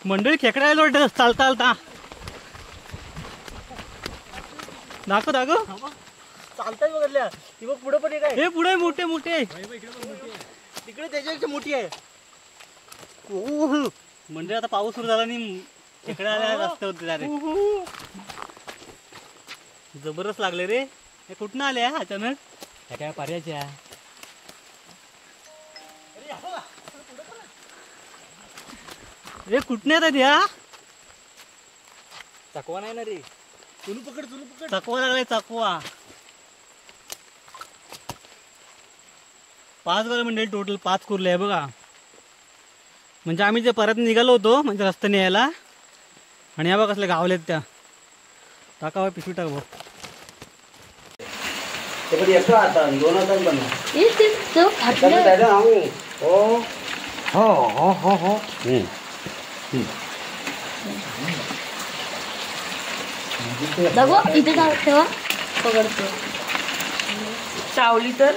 मंडळी खेकडा आलो चालता चालता दाखव दाखव चालताय बघल्या ती बघ पुढे पण एक आहे. हे पुढे मोठे मोठे तिकडे त्याच्यापेक्षा मोठी आहे. म्हणजे आता पाऊस सुरू झाला आणि खेकडे आल्या रस्त्यावरती डायरेक्ट जबरदस्त लागले रे. हे कुठनं आले अचानक? ह्या काय पर्याच्या हे कुठनं येतात या? चकवा नाही ना रे. चुलू पकड चकवा लागलाय चकवा. 5 गावले म्हणजे टोटल 5 कुर्ले आहे बघा. म्हणजे आम्ही जे परत निघालो होतो म्हणजे रस्त्याने यायला आणि या बघा कसले गावलेत त्या. टाकावं पिशवी टाकावं. ते पण येतो आता 2 हजार पण हो. इथे ठेवा पकडतो चावली तर.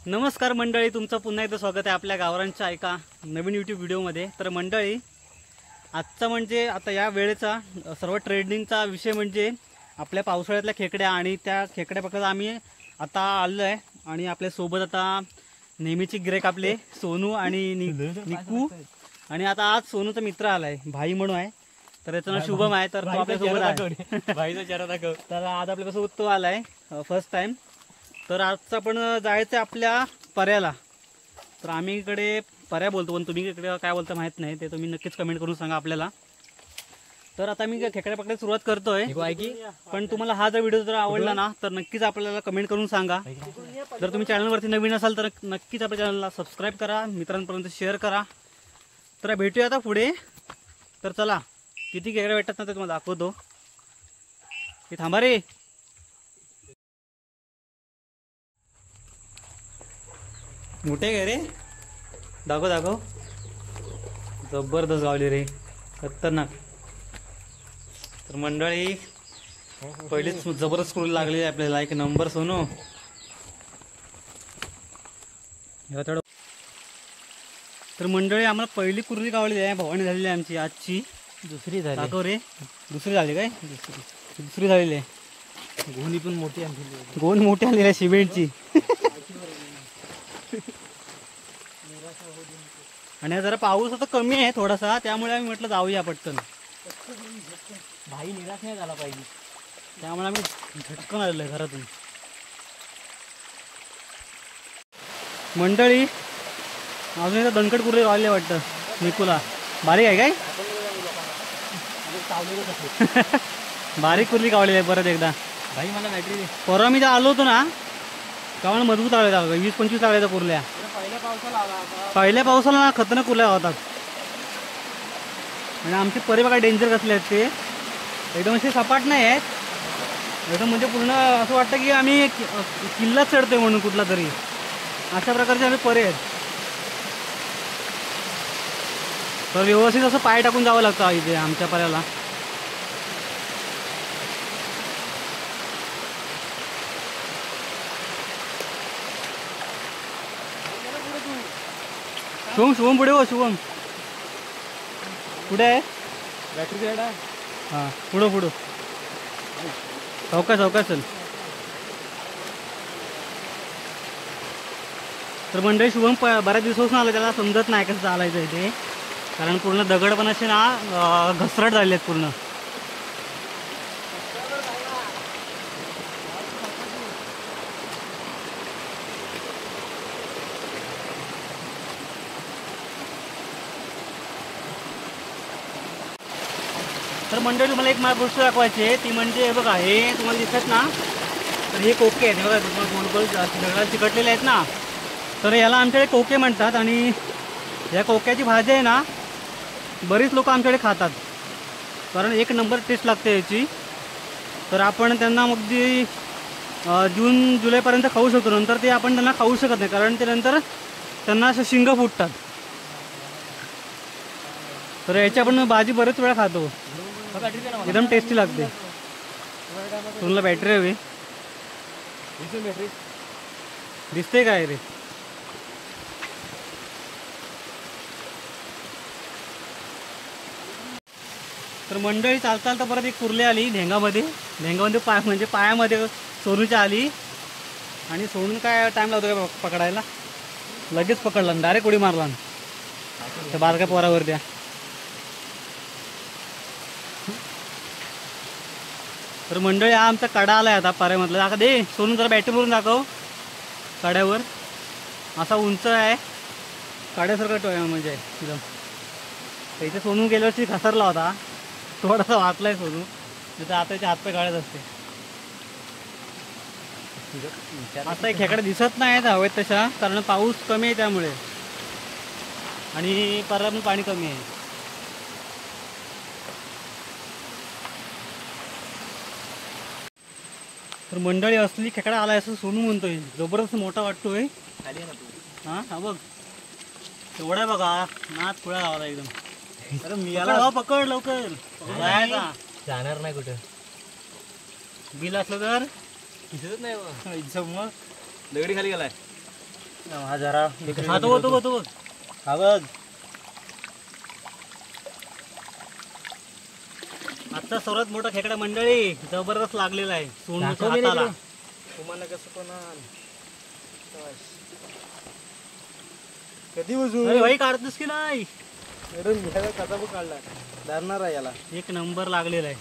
नमस्कार मंडळी, तुमचं पुन्हा एकदा स्वागत आहे आपल्या गावरांच्या एका नवीन यूट्यूब व्हिडिओमध्ये. तर मंडळी आजचा म्हणजे आता या वेळेचा सर्व ट्रेंडिंगचा विषय म्हणजे आपल्या पावसाळ्यातल्या खेकड्या आणि त्या खेकड्या बघता आम्ही आता आलो आहे. आणि आपल्यासोबत आता नेहमीचे गिराईक आपले सोनू आणि निकू. आणि आता आज सोनूचा मित्र आलाय भाई म्हणून आहे. तर त्याचं नाव शुभम आहे. तर तो आपल्यासोबत आहे. भाईचा चेहरा दाखव. तर आज आपल्यासोबत तो आलाय फर्स्ट टाइम. तर आजचं आपण जायचं आहे आपल्या पर्याला. तर आम्ही इकडे पर्या बोलतो पण तुम्ही इकडे काय बोलता माहीत नाही, ते तुम्ही नक्कीच कमेंट करून सांगा आपल्याला. तर आता मी खेकड्या पकडायला सुरुवात करतोय. पण तुम्हाला हा जर व्हिडिओ जर आवडला ना तर नक्कीच आपल्याला कमेंट करून सांगा. जर तुम्ही चॅनलवरती नवीन असाल तर नक्कीच आपल्या चॅनलला सबस्क्राईब करा, मित्रांपर्यंत शेअर करा. तर भेटूया आता पुढे. तर चला किती खेकड्या भेटतात ना ते तुम्हाला दाखवतो. हे थांबा रे. मोठे काय रे? दाखव दाखव. जबरदस्त गावले रे, खतरनाक. तर मंडळी पहिलीच जबरदस्त स्क्रू लागली आपल्याला. एक नंबर सोनू. तर मंडळी आम्हाला पहिली कुर्ली गावली आहे, भवानी झालेली आहे आमची. आजची दुसरी झाली. दाखव रे. दुसरी झाली काय? दुसरी झालेली आहे. गोणी पण मोठी आणली. गोण मोठी आलेली आहे सिमेंटची. आणि जरा पाऊस आता कमी आहे थोडासा, त्यामुळे आम्ही म्हटलं जाऊया पटकन. भाई निराश नाही झाला पाहिजे, त्यामुळे आम्ही झटकन आलेलो आहे घरातून. मंडळी अजून एकदा दणकट कुर्ली गावले वाटतं निकूला. बारीक आहे काय? बारीक कुर्ली गावलेली आहे परत एकदा. भाई मला बॅटरी दे. परवा मी आलो होतो ना तेव्हा मला मजबूत लागले, 20-25 लागल्या कुर्ल्या. पहिल्या पावसाला ना खतरनाक कुर्ल्या गावतात. आणि आमचे परी बघा डेंजर कसले आहेत ते. एकदम असे सपाट नाही आहेत एकदम, म्हणजे पूर्ण असं वाटतं की आम्ही किल्लाच चढतोय म्हणून कुठला तरी. अशा प्रकारचे आम्ही परे आहेत. तर व्यवस्थित असं पाय टाकून जावं लागतं इथे आमच्या पर्याला. शुभम पुढे हो. शुभम पुढे आहे. बॅटरी द्यायला. हां पुढं चौका चल. तर मंडळी शुभम बऱ्याच दिवसापासून आलं, त्याला समजत नाही कसं चालायचं आहे ते. कारण पूर्ण दगड पण असे ना घसरट झाले आहेत पूर्ण. तर मंडळी तुम्हाला एक मला गोष्ट दाखवायची आहे, ती म्हणजे बघा हे तुम्हाला दिसत ना, तर हे कोके आहेत बघा. तुम्हाला गोल दगडाला चिकटलेले आहेत ना, तर याला आमच्याकडे कोके म्हणतात. आणि या कोक्याची भाजी आहे ना बरीच लोक आमच्याकडे खातात, कारण एक नंबर टेस्ट लागते याची. तर आपण त्यांना मग जी जून जुलैपर्यंत खाऊ शकतो. नंतर ते आपण त्यांना खाऊ शकत नाही, कारण ते नंतर त्यांना असं शिंग फुटतात. तर याची आपण भाजी बरेच वेळा खातो, एकदम टेस्टी लागते. तुला बॅटरी हवी दिसते काय रे? तर मंडळी चालता तर परत एक कुर्ली आली ढेंगामध्ये म्हणजे पायामध्ये सोनूच्या आली आणि सोनून काय टाईम लावतो का पकडायला, लगेच पकडला डायरेक्ट उडी मारला त्या बारक्या पोरावर त्या. तर मंडळी हा आमचा कडा आलाय आता पाऱ्यामधला. दाखव दे सोनू, जरा बॅटरी मारून दाखव. कड्यावर असा उंच आहे, काड्यासारखं म्हणजे एकदम. त्याच्या सोनू गेल्या वर्षी घसरला होता, थोडासा वाचलाय सोनू, तिथं आता त्याचे हातपाय काढत असते. आता एक खेकडे दिसत नाहीत हवेत तशा, कारण पाऊस कमी आहे त्यामुळे आणि परत पाणी कमी आहे. तर मंडळी असली खेकडा आलाय असं सोनू म्हणतोय, जबरदस्त मोठा वाटतोय. हा हा बघ एवढा बघा, नाच खुळा लावला एकदम. अरे मी याला पकड लवकर, जाणार नाही कुठं. बिल असलं तर दिसत नाही मग दगडी खाली गेलाय. हा जरा हा तो बघ हा बघ. आजचा सर्वात मोठा खेकडा मंडळी, जबरदस्त लागलेला आहे सोनूच्या हाताला. तुम्हाला कसं पण कधी अरे भाई काढतोस की नाही? कसा पण काढला, धरणार आहे याला. एक नंबर लागलेला आहे,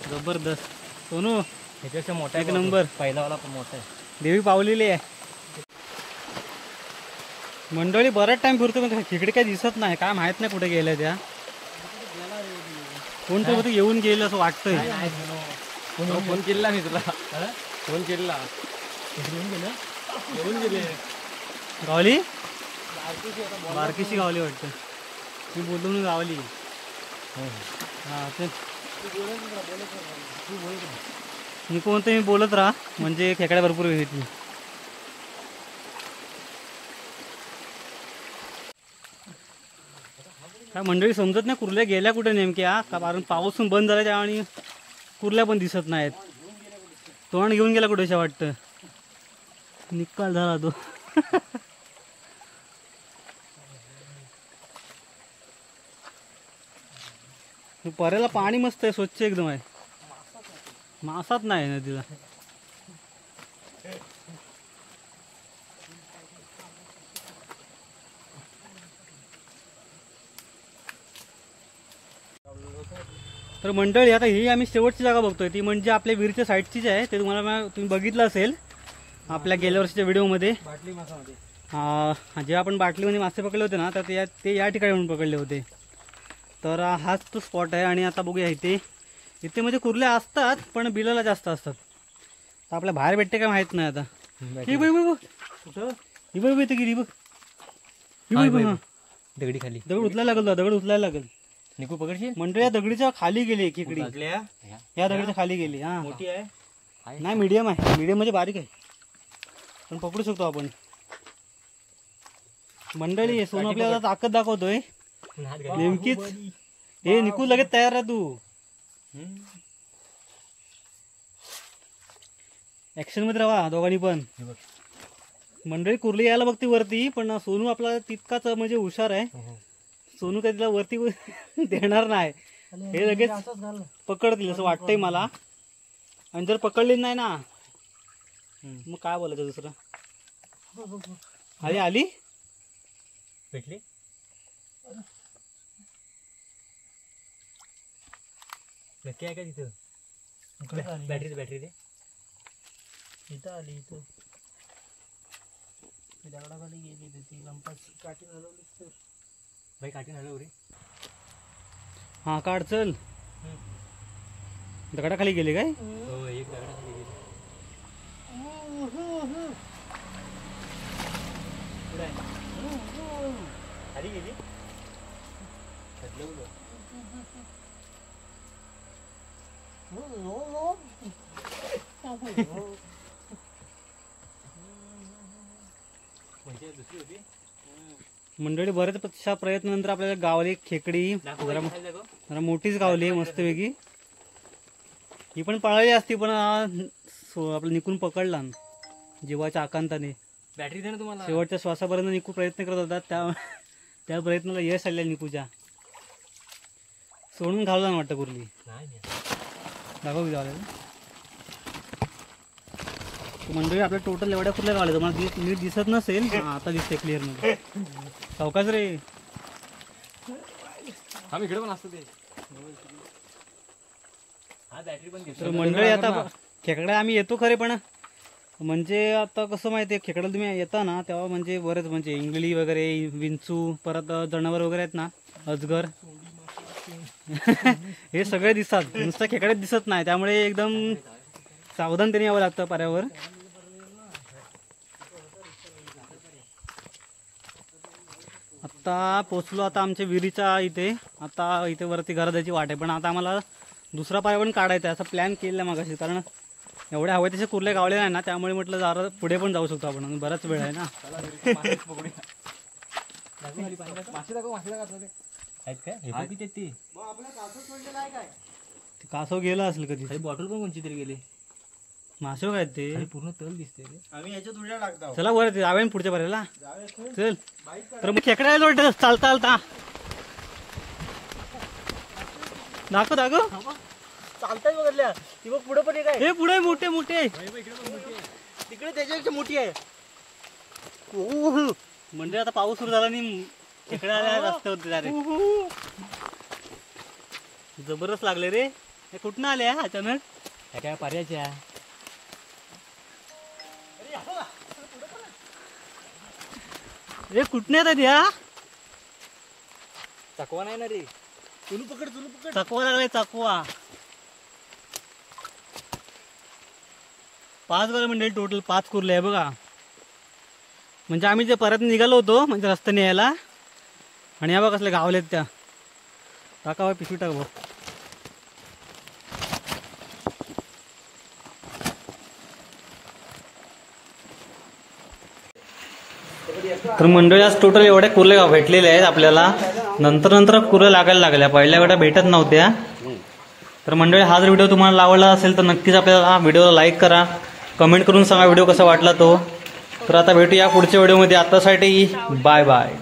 जबरदस्त. सोनू ह्याच्यापेक्षा मोठा एक नंबर. पहिलावाला पण मोठा आहे. देवी पावलेली आहे मंडळी. बराच टाइम फिरतो पण खेकडे काय दिसत नाही, काय माहित नाही कुठे गेल्या त्या. कोणतं होतं येऊन गेलं असं वाटतंय. फोन केला मी तुला, फोन केला. येऊन गेले गावली, बारकीशी गावली वाटतं. मी बोलतो म्हणून गावली. हा ते मी कोणतं मी बोलत राहा म्हणजे खेकड्या भरपूर घेतली. काय मंडळी समजत नाही कुर्ल्या गेल्या कुठे नेमक्या, का कारण पाऊस बंद झाला त्या आणि कुर्ल्या पण दिसत नाहीत. तोंड घेऊन गेला कुठेशा वाटतं, निकाल झाला तो. पर्याला पाणी मस्त आहे, स्वच्छ एकदम आहे, मासात नाही नदीला. तर मंडळी आता ही आम्ही शेवटची जागा बघतोय, ती म्हणजे आपल्या विहीरच्या साईडचीच आहे. ते तुम्हाला तुम्ही बघितलं असेल आपल्या गेल्या वर्षीच्या व्हिडिओमध्ये. जेव्हा आपण बाटलीमध्ये मासे पकडले होते ना, तर ते या ठिकाणी येऊन पकडले होते. तर हाच तो स्पॉट आहे. आणि आता बघूया इथे म्हणजे कुर्ल्या असतात पण बिलाला जास्त असतात. तर आपल्या बाहेर भेटते काय माहित नाही आता. ही बघ इथं गिरी बघ, दगडी खाली दगड उचलायला लागेल, दगड उचलायला लागेल. निकू पकडशील? मंडळी या दगडीच्या खाली गेली एकीकडे, या दगडीच्या खाली गेली. हा मोठी आहे नाही, मीडियम आहे. मीडियम म्हणजे बारीक आहे, पण पकडू शकतो आपण. मंडळी सोनू आपल्याला ताकद दाखवतोय नेमकीच. हे निकू लगेच तयार आहे तू, ऍक्शन मध्ये राहा दोघांनी पण. मंडळी कुर्ली यायला बघते वरती, पण सोनू आपला तितकाच म्हणजे हुशार आहे. सोनू काही तिला वरती देणार नाही, हे लगेच पकडतील असं वाटतंय मला. आणि जर पकडली नाही ना मग काय बोलायचं दुसरं. आली भेटली नक्की आहे का तिथं? बॅटरी दे. इथं आली, इथं दगडाखाली गेली ती लंपाची काठी हलवलीस तर. भाई काठी हलव रे. हा काढ चल. दगडाखाली गेली काय? हो, एक दगडाखाली गेली. खाली गेली. दुसरी होती. मंडळी बऱ्याच प्रयत्नानंतर आपल्याला गावली खेकडी. जरा मोठीच गावली मस्तपैकी. ही पण पळाली असती पण आपलं निकून पकडला जीवाच्या आकांताने. बॅटरी दे ना तुम्हाला. शेवटच्या श्वासापर्यंत निकू प्रयत्न करत होता, त्या प्रयत्नाला यश आले निकूच्या. सोडून घालून वाटतं कुर्ली. दाखव किती आले मंडळी. आपल्या टोटल एवढ्या कुर्ल्या गावल्या तुम्हाला नीट दिसत नसेल. हा, आता दिसते क्लिअर मध्ये. सावकाश रे. आम्ही इकडे पण असतो ते. तर मंडळी आता खेकड्या आम्ही येतो खरे, पण म्हणजे आता कसं माहिती आहे खेकड्याला तुम्ही येता ना तेव्हा म्हणजे बरेच म्हणजे इंगळी वगैरे, विंचू, परत जनावर वगैरे आहेत ना, अजगर हे सगळे दिसतात. नुसतं खेकड्यात दिसत नाही, त्यामुळे एकदम सावधानतेने यावं लागतं पर्यावर. आता पोचलो आता आमच्या विहिरीच्या इथे. आता इथे वरती घरात जायची वाट आहे, पण आता आम्हाला दुसरा पाय पण काढायचा आहे असं प्लॅन केलेला मागाशी. कारण एवढ्या हवे तसे कुर्ले गावले नाही ना, त्यामुळे म्हटलं जरा पुढे पण जाऊ शकतो आपण, बराच वेळ आहे ना. कासव गेला असेल कधी. बॉटल पण कोणची तरी गेली. मासे काय ते पूर्ण तल दिसते. आम्ही याच्यात उड्या टाकतो. चला वर जावे पुढच्या पर्याला. चल तर मग खेकडा चालता चालता दाखव दाखव. चालताय बघल्या ती बघ पुढे पण एक आहे. हे पुढे मोठे मोठे तिकडे त्याच्यापेक्षा मोठी आहे. म्हणजे आता पाऊस सुरू झाला आणि खेकडे आल्या रस्त्यावरती डायरेक्ट. जबरदस्त लागले रे. हे कुठनं आले अचानक. काय पर्याच्या हे कुठनं येतात या. चकवा नाही ना रे. चुलू पकड चुलू पकड. चकवा लागलाय चकवा. 5 गावले म्हणजे टोटल 5 कुर्ले आहे बघा. म्हणजे आम्ही जे परत निघालो होतो म्हणजे रस्त्याने यायला, आणि या बघा कसले गावलेत त्या. टाकावं पिशवी टाकावं. तर मंडळी आज टोटल एवढ्या कुर्ले भेटलेले आहेत आपल्याला. नंतर कुर्ले लागायला लागल्या, पहिल्या वेळा भेटत नव्हत्या. तर मंडळी हा जर व्हिडिओ तुम्हाला आवडला असेल तर नक्कीच आपल्याला व्हिडिओला लाईक करा, कमेंट करून सांगा व्हिडिओ कसा वाटला तो. तर आता भेटूया पुढच्या व्हिडिओमध्ये. आतासाठी बाय बाय.